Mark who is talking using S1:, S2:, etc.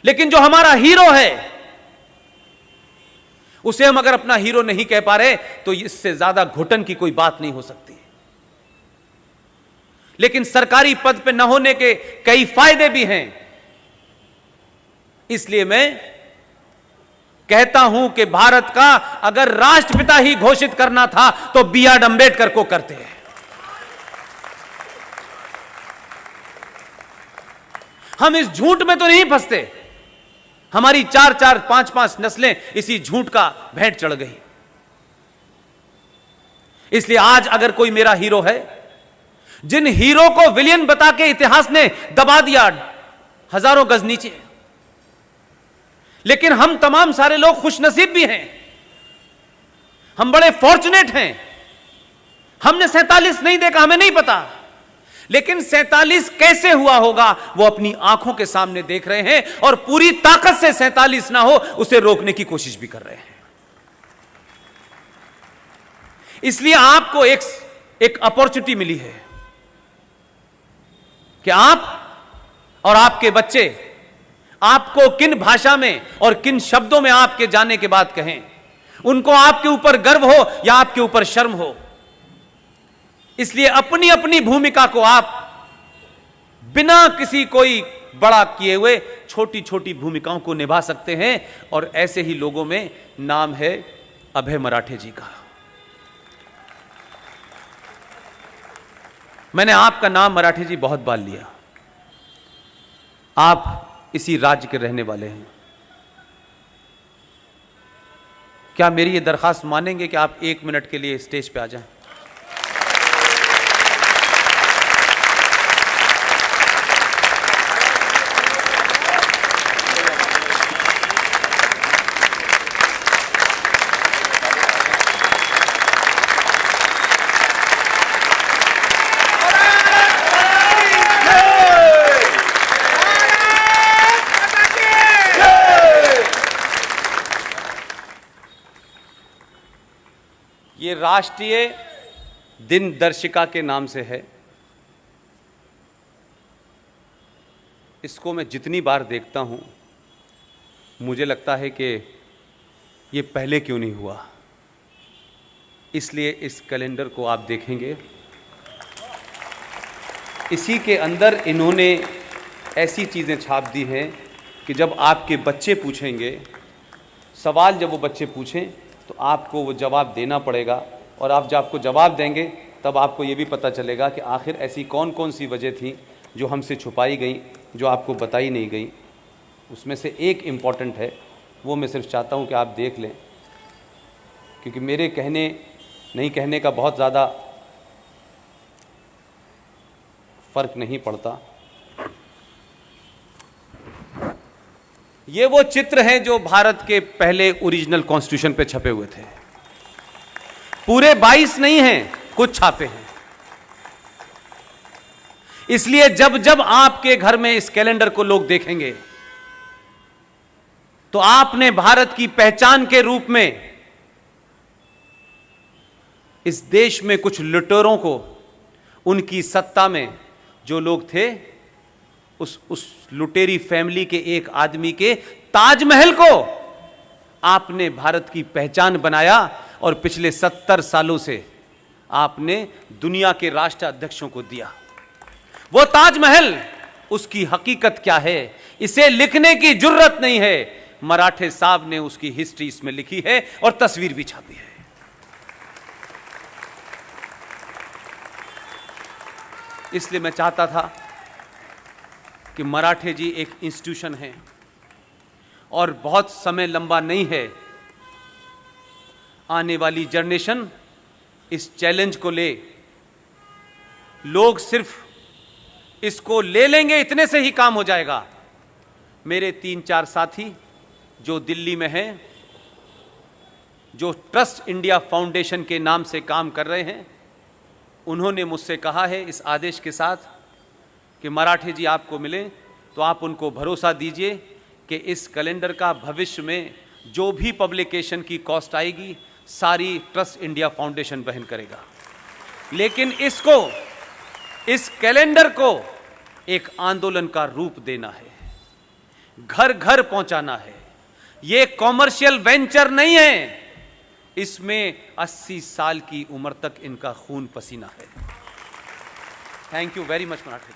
S1: लेकिन जो हमारा हीरो है, उसे हम अगर अपना हीरो नहीं कह पा रहे तो इससे ज्यादा घुटन की कोई बात नहीं हो सकती। लेकिन सरकारी पद पे न होने के कई फायदे भी हैं। इसलिए मैं कहता हूं कि भारत का अगर राष्ट्रपिता ही घोषित करना था तो B.R. अम्बेडकर को करते हैं। हम इस झूठ में तो नहीं फंसते। हमारी 4-4, 5-5 नस्लें इसी झूठ का भेंट चढ़ गई। इसलिए आज अगर कोई मेरा हीरो है, जिन हीरो को विलियन बता के इतिहास ने दबा दिया हजारों गज नीचे, लेकिन हम तमाम सारे लोग खुशनसीब भी हैं, हम बड़े फॉर्चुनेट हैं। हमने 47 नहीं देखा, हमें नहीं पता, लेकिन 47 कैसे हुआ होगा वो अपनी आंखों के सामने देख रहे हैं और पूरी ताकत से 47 ना हो उसे रोकने की कोशिश भी कर रहे हैं। इसलिए आपको एक अपॉर्चुनिटी मिली है कि आप और आपके बच्चे आपको किन भाषा में और किन शब्दों में आपके जाने के बाद कहें, उनको आपके ऊपर गर्व हो या आपके ऊपर शर्म हो। इसलिए अपनी अपनी भूमिका को आप बिना किसी कोई बड़ा किए हुए छोटी छोटी भूमिकाओं को निभा सकते हैं। और ऐसे ही लोगों में नाम है अभय मराठे जी का। मैंने आपका नाम मराठे जी बहुत बार लिया। आप इसी राज्य के रहने वाले हैं। क्या मेरी ये दरखास्त मानेंगे कि आप 1 मिनट के लिए स्टेज पे आ जाएं? ये राष्ट्रीय दिन दर्शिका के नाम से है। इसको मैं जितनी बार देखता हूं मुझे लगता है कि ये पहले क्यों नहीं हुआ। इसलिए इस कैलेंडर को आप देखेंगे, इसी के अंदर इन्होंने ऐसी चीज़ें छाप दी हैं कि जब आपके बच्चे पूछेंगे सवाल, जब वो बच्चे पूछें तो आपको वो जवाब देना पड़ेगा। और आप जब आपको जवाब देंगे तब आपको ये भी पता चलेगा कि आखिर ऐसी कौन कौन सी वजह थी जो हमसे छुपाई गई, जो आपको बताई नहीं गई। उसमें से एक इम्पॉर्टेंट है, वो मैं सिर्फ चाहता हूँ कि आप देख लें, क्योंकि मेरे कहने नहीं कहने का बहुत ज़्यादा फ़र्क नहीं पड़ता। ये वो चित्र हैं जो भारत के पहले ओरिजिनल कॉन्स्टिट्यूशन पे छपे हुए थे। पूरे 22 नहीं हैं, कुछ छापे हैं। इसलिए जब जब आपके घर में इस कैलेंडर को लोग देखेंगे तो आपने भारत की पहचान के रूप में इस देश में कुछ लुटेरों को, उनकी सत्ता में जो लोग थे, उस लुटेरी फैमिली के एक आदमी के ताजमहल को आपने भारत की पहचान बनाया। और पिछले 70 सालों से आपने दुनिया के राष्ट्राध्यक्षों को दिया। वो ताजमहल, उसकी हकीकत क्या है इसे लिखने की जुर्रत नहीं है। मराठे साहब ने उसकी हिस्ट्री इसमें लिखी है और तस्वीर भी छापी है। इसलिए मैं चाहता था कि मराठे जी एक इंस्टीट्यूशन है और बहुत समय लंबा नहीं है। आने वाली जनरेशन इस चैलेंज को ले, लोग सिर्फ इसको ले लेंगे, इतने से ही काम हो जाएगा। मेरे 3-4 साथी जो दिल्ली में हैं, जो ट्रस्ट इंडिया फाउंडेशन के नाम से काम कर रहे हैं, उन्होंने मुझसे कहा है इस आदेश के साथ कि मराठे जी आपको मिले तो आप उनको भरोसा दीजिए कि इस कैलेंडर का भविष्य में जो भी पब्लिकेशन की कॉस्ट आएगी सारी ट्रस्ट इंडिया फाउंडेशन वहन करेगा। लेकिन इस कैलेंडर को एक आंदोलन का रूप देना है। घर घर पहुंचाना है। यह कॉमर्शियल वेंचर नहीं है, इसमें 80 साल की उम्र तक इनका खून पसीना है। Thank you very much Marathi.